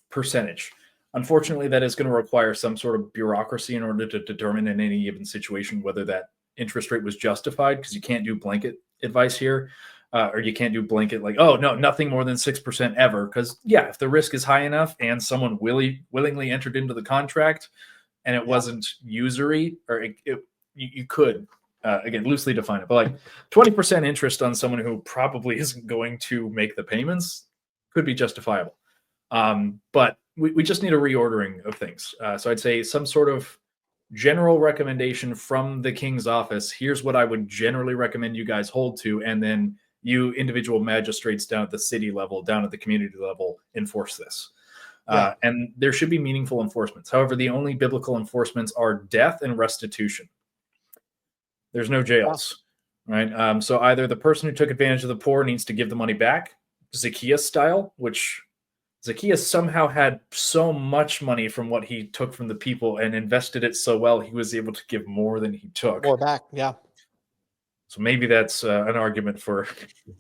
percentage. Unfortunately, that is going to require some sort of bureaucracy in order to determine in any given situation whether that interest rate was justified, because you can't do blanket advice here. Or you can't do blanket like, oh, no, nothing more than 6% ever. Because, yeah, if the risk is high enough and someone willingly entered into the contract and it wasn't usury, or you could, again, loosely define it, but like 20% interest on someone who probably isn't going to make the payments could be justifiable. But we just need a reordering of things. So I'd say some sort of general recommendation from the king's office. Here's what I would generally recommend you guys hold to. And then you individual magistrates down at the city level, down at the community level, enforce this. And there should be meaningful enforcements. However, the only biblical enforcements are death and restitution. There's no jails, right? So either the person who took advantage of the poor needs to give the money back, Zacchaeus style, which Zacchaeus somehow had so much money from what he took from the people and invested it so well, he was able to give more than he took. More back, yeah. So maybe that's an argument for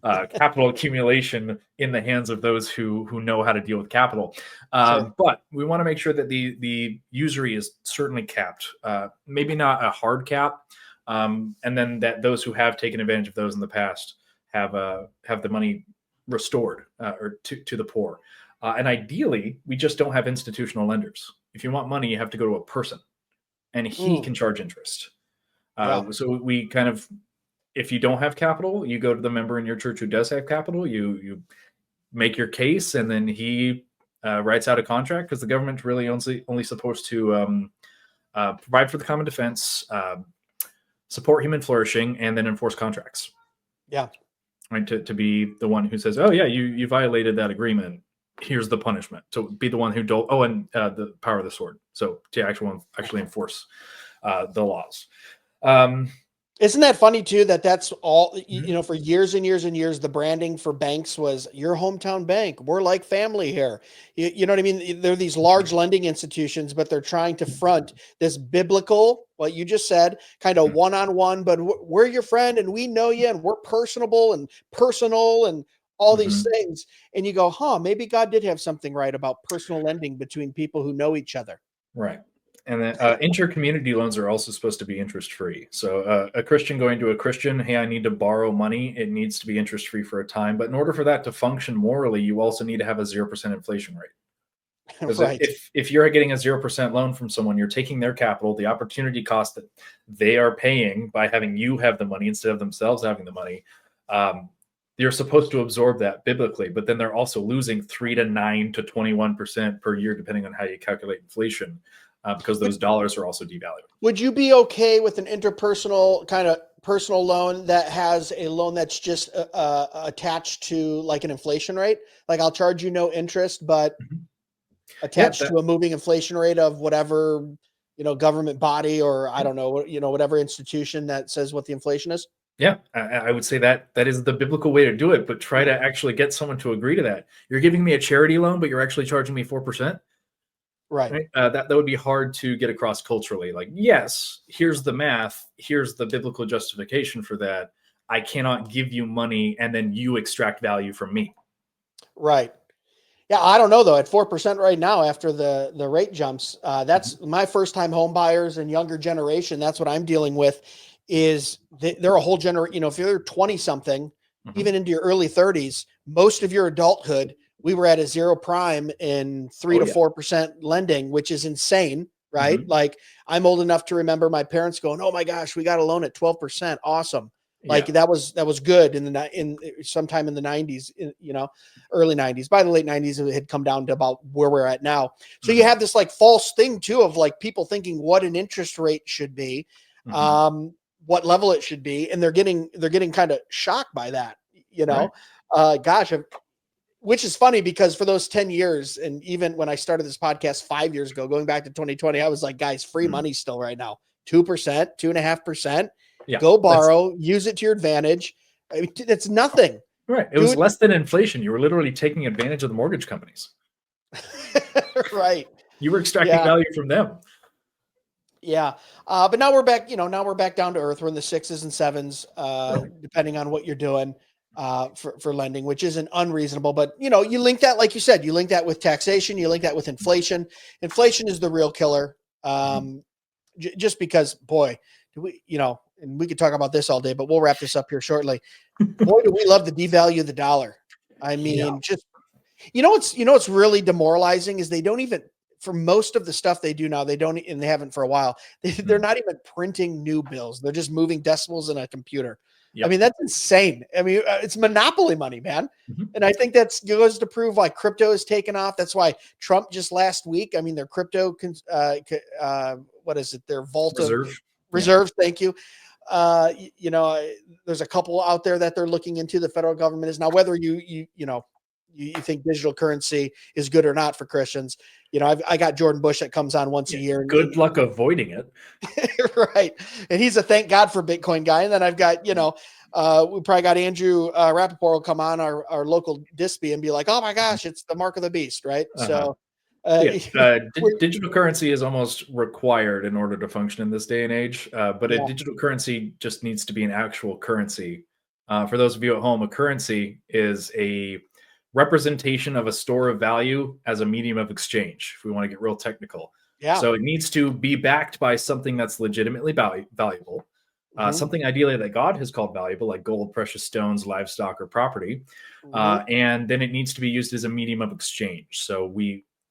capital accumulation in the hands of those who know how to deal with capital. Sure. But we want to make sure that the usury is certainly capped, maybe not a hard cap, and then that those who have taken advantage of those in the past have the money restored or to the poor. And ideally, we just don't have institutional lenders. If you want money, you have to go to a person, and he can charge interest. So we kind of, if you don't have capital, you go to the member in your church who does have capital. You make your case, and then he writes out a contract, because the government's really only supposed to provide for the common defense, support human flourishing, and then enforce contracts. Yeah. Right. To be the one who says, oh yeah, you violated that agreement. Here's the punishment. So be the one who and the power of the sword. So to actually enforce the laws. Isn't that funny too, that's all, for years and years and years, the branding for banks was your hometown bank. We're like family here. You know what I mean? They're these large lending institutions, but they're trying to front this biblical, what you just said, kind of one-on-one, but we're your friend and we know you and we're personable and personal and all these things. And you go, maybe God did have something right about personal lending between people who know each other. Right. And then inter-community loans are also supposed to be interest-free. So a Christian going to a Christian, hey, I need to borrow money. It needs to be interest-free for a time. But in order for that to function morally, you also need to have a 0% inflation rate. Because if you're getting a 0% loan from someone, you're taking their capital, the opportunity cost that they are paying by having you have the money instead of themselves having the money. You're supposed to absorb that biblically, but then they're also losing 3 to 9 to 21% per year, depending on how you calculate inflation. Because those dollars are also devalued. Would you be okay with an interpersonal kind of personal loan that has a loan that's just attached to like an inflation rate? Like I'll charge you no interest, but attached to a moving inflation rate of whatever, government body or I don't know, whatever institution that says what the inflation is? Yeah, I would say that is the biblical way to do it, but try to actually get someone to agree to that. You're giving me a charity loan, but you're actually charging me 4%. Right. That would be hard to get across culturally. Like, yes, here's the math. Here's the biblical justification for that. I cannot give you money and then you extract value from me. Right. Yeah, I don't know though. At 4% right now, after the rate jumps, that's my first time home buyers and younger generation. That's what I'm dealing with. Is they're a whole generation. If you're 20 something, even into your early 30s, most of your adulthood, we were at a 0 prime in 3 to 4% lending, which is insane, right? Like I'm old enough to remember my parents going, "Oh my gosh, we got a loan at 12%. Awesome." Like that was good in sometime in the 90s, early 90s. By the late 90s, it had come down to about where we're at now. So you have this like false thing too of like people thinking what an interest rate should be, what level it should be, and they're getting kind of shocked by that, which is funny because for those 10 years, and even when I started this podcast 5 years ago, going back to 2020, I was like, guys, free money still right now. 2%, 2.5%. Go borrow, use it to your advantage. I mean, it's nothing. Right. It was less than inflation. You were literally taking advantage of the mortgage companies. Right. You were extracting value from them. Yeah. But now we're back, now we're back down to earth. We're in the 6s and 7s, depending on what you're doing. For lending, which isn't unreasonable, but you link that, like you said, you link that with taxation, you link that with inflation. Inflation is the real killer. Just because, boy, do we, and we could talk about this all day, but we'll wrap this up here shortly. Boy, do we love to devalue the dollar. I mean, just what's really demoralizing is they don't even, for most of the stuff they do now, they don't, and they haven't for a while. They're not even printing new bills. They're just moving decimals in a computer. I mean, that's insane. I mean, it's monopoly money, man. And I think that goes to prove why crypto has taken off. That's why Trump just last week, I mean, their crypto, what is it? Their vault of reserves. Thank you. There's a couple out there that they're looking into. The federal government is now, whether you think digital currency is good or not for Christians. I got Jordan Bush that comes on once a year. Good luck avoiding it. Right. And he's a thank God for Bitcoin guy. And then I've got, we probably got Andrew Rappaport will come on, our local DISPy, and be like, oh my gosh, it's the mark of the beast. Right. So digital currency is almost required in order to function in this day and age. But a digital currency just needs to be an actual currency. For those of you at home, a currency is a representation of a store of value as a medium of exchange, if we want to get real technical. So it needs to be backed by something that's legitimately valuable, something ideally that God has called valuable, like gold, precious stones, livestock, or property. And then it needs to be used as a medium of exchange. So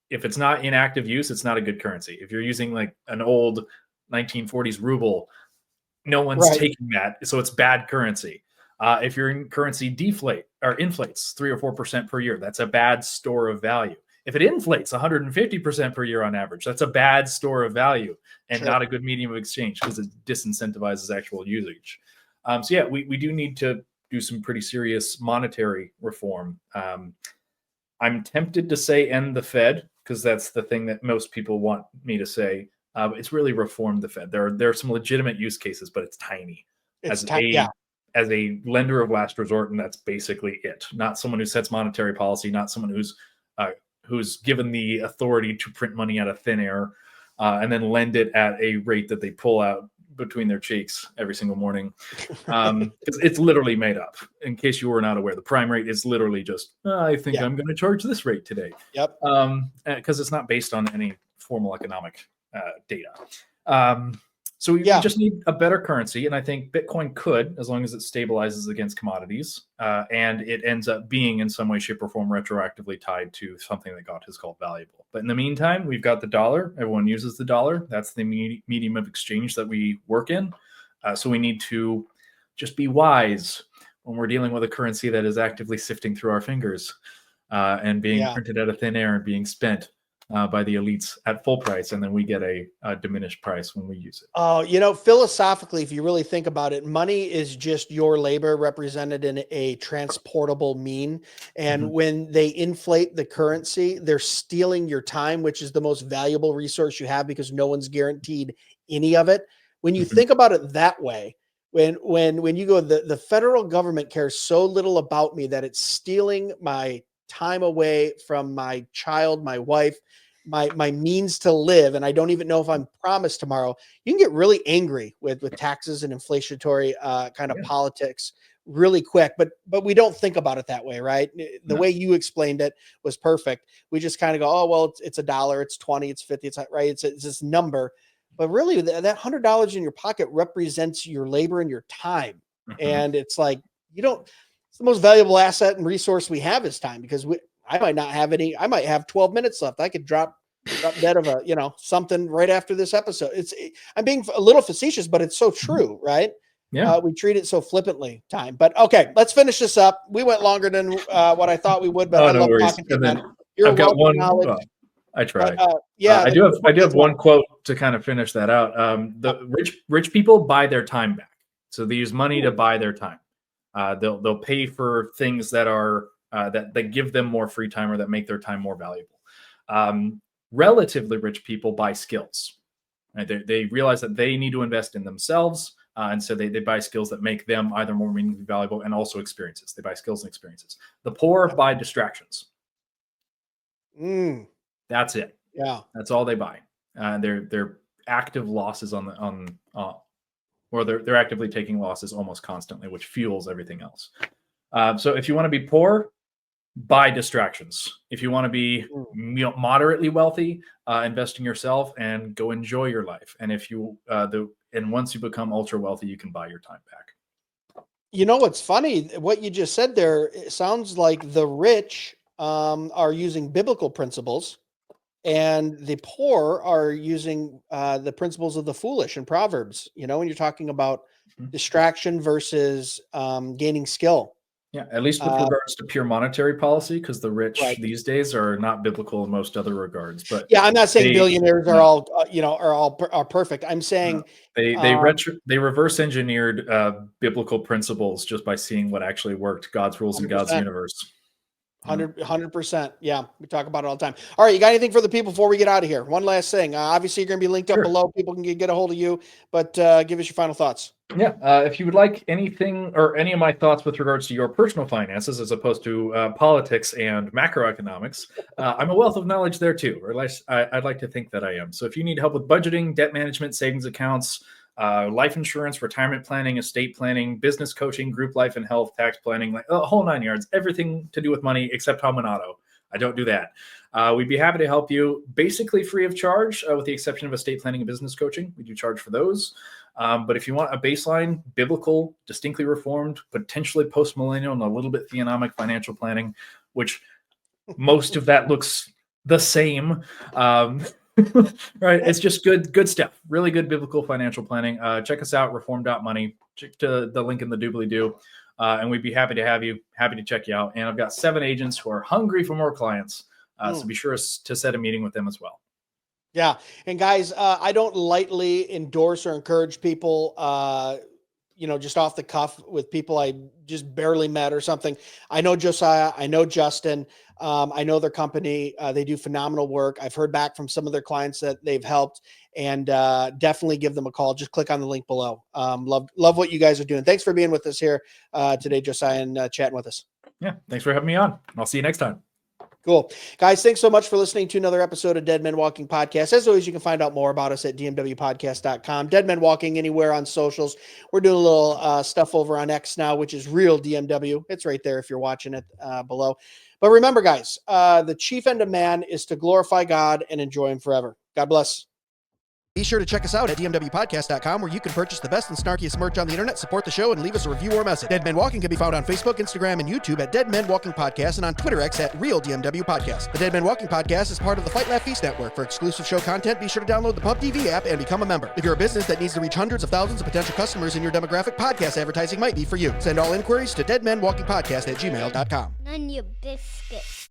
if it's not in active use, it's not a good currency. If you're using like an old 1940s ruble, no one's taking that. So it's bad currency. If your currency inflates 3 or 4% per year, that's a bad store of value. If it inflates 150% per year on average, that's a bad store of value and not a good medium of exchange, because it disincentivizes actual usage. We do need to do some pretty serious monetary reform. I'm tempted to say end the Fed, because that's the thing that most people want me to say. But it's really reform the Fed. There are some legitimate use cases, but it's tiny. As a lender of last resort, and that's basically it. Not someone who sets monetary policy, not someone who's given the authority to print money out of thin air and then lend it at a rate that they pull out between their cheeks every single morning. It's literally made up. In case you were not aware, the prime rate is literally just, I think I'm going to charge this rate today. Because it's not based on any formal economic data. So we just need a better currency, and I think Bitcoin could, as long as it stabilizes against commodities, and it ends up being in some way, shape, or form retroactively tied to something that God has called valuable. But in the meantime, we've got the dollar. Everyone uses the dollar. That's the medium of exchange that we work in. So we need to just be wise when we're dealing with a currency that is actively sifting through our fingers and being printed out of thin air and being spent by the elites at full price, and then we get a diminished price when we use it. Oh, philosophically, if you really think about it, money is just your labor represented in a transportable mean. And when they inflate the currency, they're stealing your time, which is the most valuable resource you have, because no one's guaranteed any of it. When you think about it that way, when you go, the federal government cares so little about me that it's stealing my time away from my child, my wife, my means to live, and I don't even know if I'm promised tomorrow. You can get really angry with taxes and inflationary kind of politics really quick, but we don't think about it that way, right? The way you explained it was perfect. We just kind of go, oh well, it's $1, it's 20, it's 50, it's right, it's this number. But really, that $100 in your pocket represents your labor and your time, and it's like it's the most valuable asset and resource we have is time, because I might not have any. I might have 12 minutes left. I could drop dead of something right after this episode. I'm being a little facetious, but it's so true, right? We treat it so flippantly, time. But okay, let's finish this up. We went longer than what I thought we would, but I love talking to you. I've got one. I tried. I do have one quote to kind of finish that out. The rich people buy their time back, so they use money to buy their time. They'll pay for things that are that give them more free time, or that make their time more valuable. Relatively rich people buy skills. Right? They realize that they need to invest in themselves, and so they buy skills that make them either more meaningfully valuable, and also experiences. They buy skills and experiences. The poor buy distractions. That's it. That's all they buy. They're active losses or they're actively taking losses almost constantly, which fuels everything else. So if you want to be poor, buy distractions. If you want to be moderately wealthy, invest in yourself and go enjoy your life. And if you and once you become ultra wealthy, you can buy your time back. You know what's funny? What you just said there, it sounds like the rich are using biblical principles, and the poor are using the principles of the foolish in Proverbs. When you're talking about Mhm. distraction versus gaining skill. Yeah, at least with Uh, regards to pure monetary policy, because the rich right. these days are not biblical in most other regards. But Yeah, I'm not saying they billionaires are no, all are perfect. I'm no. saying They they reverse engineered biblical principles just by seeing what actually worked, God's rules and God's 100%. universe. Yeah. 100%. Yeah, we talk about it all the time. All right, you got anything for the people before we get out of here? One last thing. Obviously, you're going to be linked up Sure. below. People can get a hold of you, but give us your final thoughts. Yeah, if you would like anything or any of my thoughts with regards to your personal finances as opposed to politics and macroeconomics, I'm a wealth of knowledge there too, or at least I'd like to think that I am. So if you need help with budgeting, debt management, savings accounts, life insurance, retirement planning, estate planning, business coaching, group life and health, tax planning, like a whole 9 yards, everything to do with money except home and auto. I don't do that. We'd be happy to help you basically free of charge, with the exception of estate planning and business coaching. We do charge for those. But if you want a baseline, biblical, distinctly reformed, potentially post-millennial, and a little bit theonomic financial planning, which most of that looks the same, right? It's just good stuff. Really good biblical financial planning. Check us out, reform.money. Check to the link in the doobly-doo. And we'd be happy to check you out. And I've got 7 agents who are hungry for more clients. So be sure to set a meeting with them as well. Yeah. And guys, I don't lightly endorse or encourage people, just off the cuff with people I just barely met or something. I know Josiah, I know Justin, I know their company. They do phenomenal work. I've heard back from some of their clients that they've helped, and definitely give them a call. Just click on the link below. Love what you guys are doing. Thanks for being with us here today, Josiah, and chatting with us. Yeah. Thanks for having me on. I'll see you next time. Cool. Guys, thanks so much for listening to another episode of Dead Men Walking Podcast. As always, you can find out more about us at dmwpodcast.com. Dead Men Walking anywhere on socials. We're doing a little stuff over on X now, which is real DMW. It's right there if you're watching it below. But remember, guys, the chief end of man is to glorify God and enjoy him forever. God bless. Be sure to check us out at dmwpodcast.com, where you can purchase the best and snarkiest merch on the internet, support the show, and leave us a review or message. Dead Men Walking can be found on Facebook, Instagram, and YouTube at Dead Men Walking Podcast, and on Twitter X at Real DMW Podcast. The Dead Men Walking Podcast is part of the Fight Laugh Feast Network. For exclusive show content, be sure to download the Pub TV app and become a member. If you're a business that needs to reach hundreds of thousands of potential customers in your demographic, podcast advertising might be for you. Send all inquiries to deadmenwalkingpodcast@gmail.com. None your biscuits.